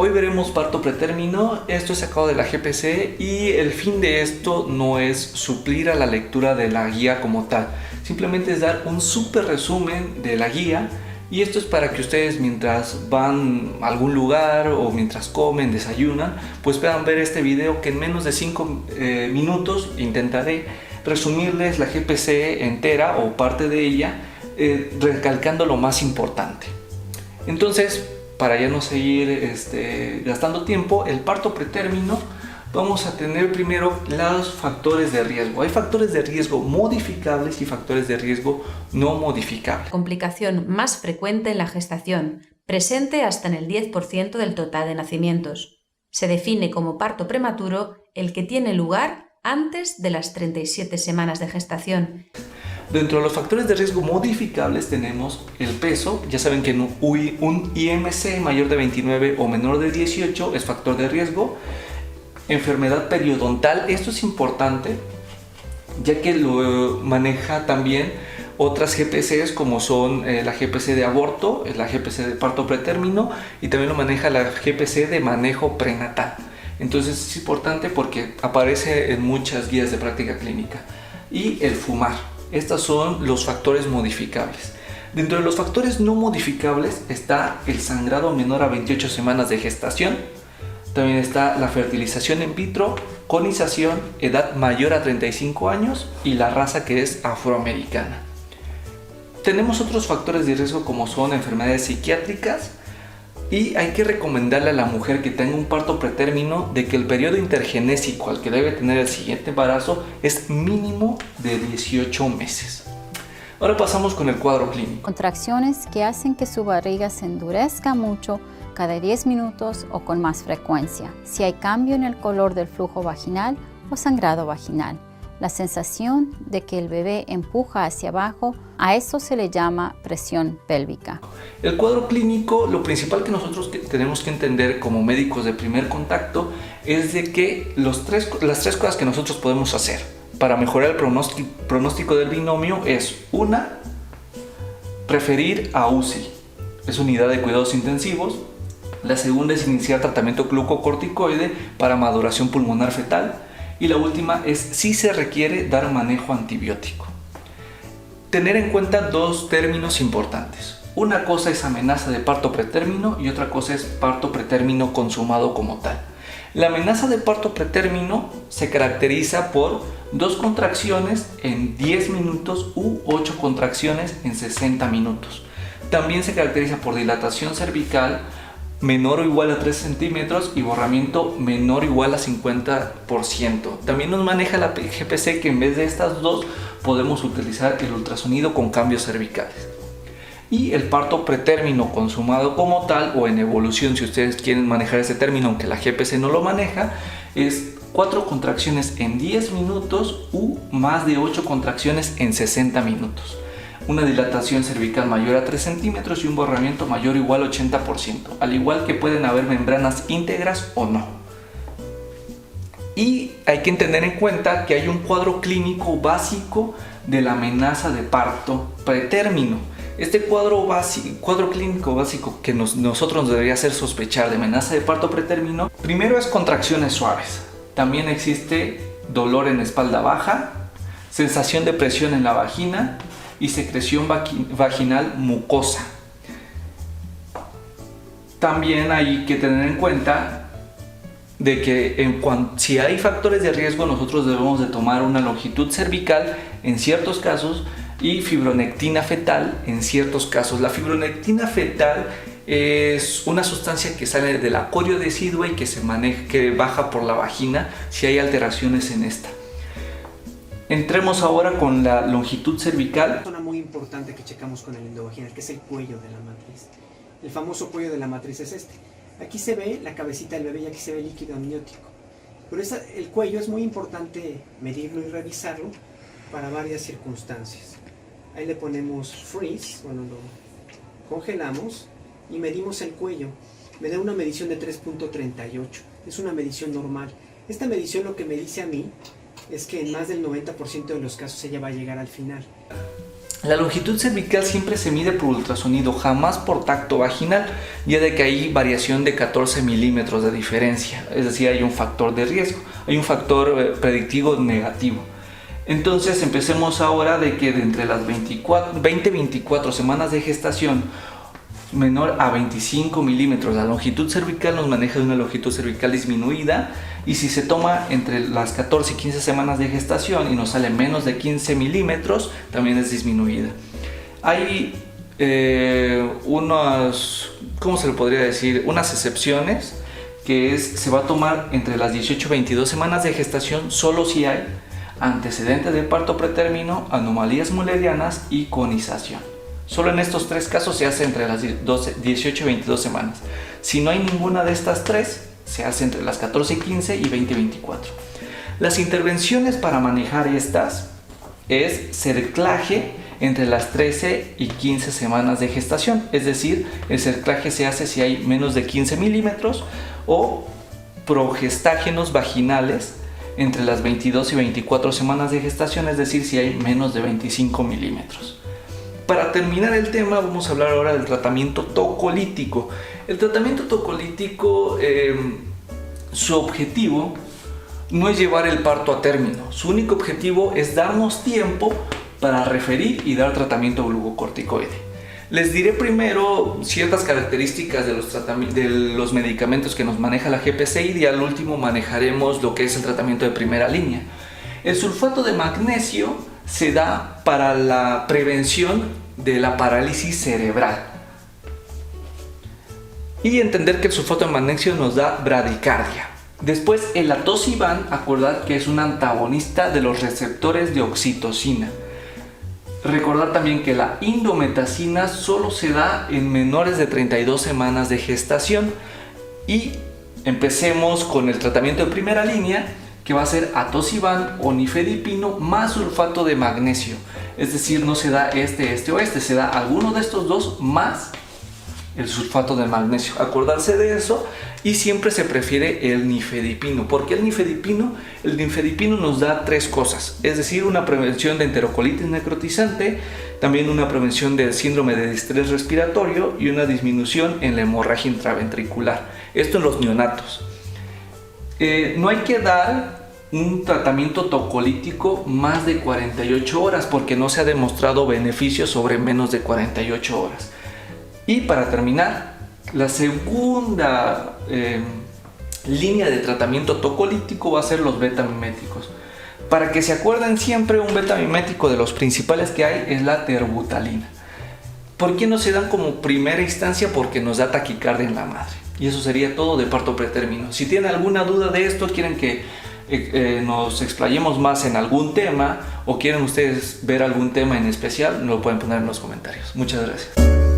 Hoy veremos parto pretérmino. Esto es sacado de la GPC y el fin de esto no es suplir a la lectura de la guía como tal. Simplemente es dar un súper resumen de la guía, y esto es para que ustedes, mientras van a algún lugar o mientras comen, desayunan, pues puedan ver este video que en menos de 5 minutos intentaré resumirles la GPC entera o parte de ella, recalcando lo más importante. Entonces, para ya no seguir gastando tiempo, el parto pretérmino, vamos a tener primero los factores de riesgo. Hay factores de riesgo modificables y factores de riesgo no modificables. Complicación más frecuente en la gestación, presente hasta en el 10% del total de nacimientos. Se define como parto prematuro el que tiene lugar antes de las 37 semanas de gestación. Dentro de los factores de riesgo modificables tenemos el peso. Ya saben que un IMC mayor de 29 o menor de 18 es factor de riesgo. Enfermedad periodontal, esto es importante ya que lo maneja también otras GPCs como son la GPC de aborto, la GPC de parto pretérmino, y también lo maneja la GPC de manejo prenatal. Entonces es importante porque aparece en muchas guías de práctica clínica. Y el fumar, estos son los factores modificables. Dentro de los factores no modificables está el sangrado menor a 28 semanas de gestación. También está la fertilización in vitro, conización, edad mayor a 35 años y la raza, que es afroamericana. Tenemos otros factores de riesgo como son enfermedades psiquiátricas, y hay que recomendarle a la mujer que tenga un parto pretérmino de que el periodo intergenésico al que debe tener el siguiente embarazo es mínimo de 18 meses. Ahora pasamos con el cuadro clínico. Contracciones que hacen que su barriga se endurezca mucho cada 10 minutos o con más frecuencia. Si hay cambio en el color del flujo vaginal o sangrado vaginal. La sensación de que el bebé empuja hacia abajo, a eso se le llama presión pélvica. El cuadro clínico, lo principal que nosotros tenemos que entender como médicos de primer contacto es de que las tres cosas que nosotros podemos hacer para mejorar el pronóstico del binomio es: una, referir a UCI, es unidad de cuidados intensivos. La segunda es iniciar tratamiento glucocorticoide para maduración pulmonar fetal. Y la última es, si se requiere, dar manejo antibiótico. Tener en cuenta dos términos importantes. Una cosa es amenaza de parto pretérmino y otra cosa es parto pretérmino consumado como tal. La amenaza de parto pretérmino se caracteriza por 2 contracciones en 10 minutos u 8 contracciones en 60 minutos. También se caracteriza por dilatación cervical menor o igual a 3 centímetros y borramiento menor o igual a 50%. También nos maneja la GPC que en vez de estas dos podemos utilizar el ultrasonido con cambios cervicales. Y el parto pretérmino consumado como tal, o en evolución si ustedes quieren manejar ese término aunque la GPC no lo maneja, es 4 contracciones en 10 minutos u más de 8 contracciones en 60 minutos. Una dilatación cervical mayor a 3 centímetros y un borramiento mayor o igual a 80%, al igual que pueden haber membranas íntegras o no. Y hay que tener en cuenta que hay un cuadro clínico básico de la amenaza de parto pretérmino. Este cuadro clínico básico que nosotros nos debería hacer sospechar de amenaza de parto pretérmino, primero es contracciones suaves. También existe dolor en espalda baja, sensación de presión en la vagina y secreción vaginal mucosa. También hay que tener en cuenta de que si hay factores de riesgo, nosotros debemos de tomar una longitud cervical en ciertos casos y fibronectina fetal en ciertos casos. La fibronectina fetal es una sustancia que sale de la corio decidua y que baja por la vagina si hay alteraciones en esta. Entremos ahora con la longitud cervical. Una zona muy importante que checamos con el endovaginal, que es el cuello de la matriz. El famoso cuello de la matriz es este. Aquí se ve la cabecita del bebé y aquí se ve el líquido amniótico. Pero el cuello es muy importante medirlo y revisarlo para varias circunstancias. Ahí le ponemos freeze, bueno, lo congelamos y medimos el cuello. Me da una medición de 3.38. Es una medición normal. Esta medición lo que me dice a mí es que en más del 90% de los casos ella va a llegar al final. La longitud cervical siempre se mide por ultrasonido, jamás por tacto vaginal, ya de que hay variación de 14 milímetros de diferencia, es decir, hay un factor de riesgo, hay un factor predictivo negativo. Entonces empecemos ahora de que de entre las 20-24 semanas de gestación menor a 25 milímetros, la longitud cervical nos maneja de una longitud cervical disminuida, y si se toma entre las 14 y 15 semanas de gestación y nos sale menos de 15 milímetros, también es disminuida. Hay ¿cómo se le podría decir? Unas excepciones, que se va a tomar entre las 18 y 22 semanas de gestación solo si hay antecedentes de parto pretérmino, anomalías mullerianas y conización. Solo en estos tres casos se hace entre las 18 y 22 semanas. Si no hay ninguna de estas tres, se hace entre las 14 y 15 y 20 y 24. Las intervenciones para manejar estas es cerclaje entre las 13 y 15 semanas de gestación. Es decir, el cerclaje se hace si hay menos de 15 milímetros, o progestágenos vaginales entre las 22 y 24 semanas de gestación, es decir, si hay menos de 25 milímetros. Para terminar el tema, vamos a hablar ahora del tratamiento tocolítico. El tratamiento tocolítico, su objetivo no es llevar el parto a término. Su único objetivo es darnos tiempo para referir y dar tratamiento glucocorticoide. Les diré primero ciertas características de los medicamentos que nos maneja la GPCI, y al último manejaremos lo que es el tratamiento de primera línea. El sulfato de magnesio se da para la prevención de la parálisis cerebral. Y entender que el sulfato de magnesio nos da bradicardia. Después, el atosiban, acordad que es un antagonista de los receptores de oxitocina. Recordar también que la indometacina solo se da en menores de 32 semanas de gestación. Y empecemos con el tratamiento de primera línea, que va a ser atosiban o nifedipino más sulfato de magnesio. Es decir, no se da este o este, se da alguno de estos dos más el sulfato de magnesio. Acordarse de eso, y siempre se prefiere el nifedipino. ¿Por qué el nifedipino? El nifedipino nos da tres cosas, es decir, una prevención de enterocolitis necrotizante, también una prevención del síndrome de distrés respiratorio y una disminución en la hemorragia intraventricular. Esto en los neonatos. No hay que dar un tratamiento tocolítico más de 48 horas porque no se ha demostrado beneficio sobre menos de 48 horas. Y para terminar, la segunda línea de tratamiento tocolítico va a ser los betamiméticos. Para que se acuerden siempre, un betamimético de los principales que hay es la terbutalina. ¿Por qué no se dan como primera instancia? Porque nos da taquicardia en la madre. Y eso sería todo de parto pretérmino. Si tienen alguna duda de esto, quieren que nos explayemos más en algún tema, o quieren ustedes ver algún tema en especial, nos lo pueden poner en los comentarios. Muchas gracias.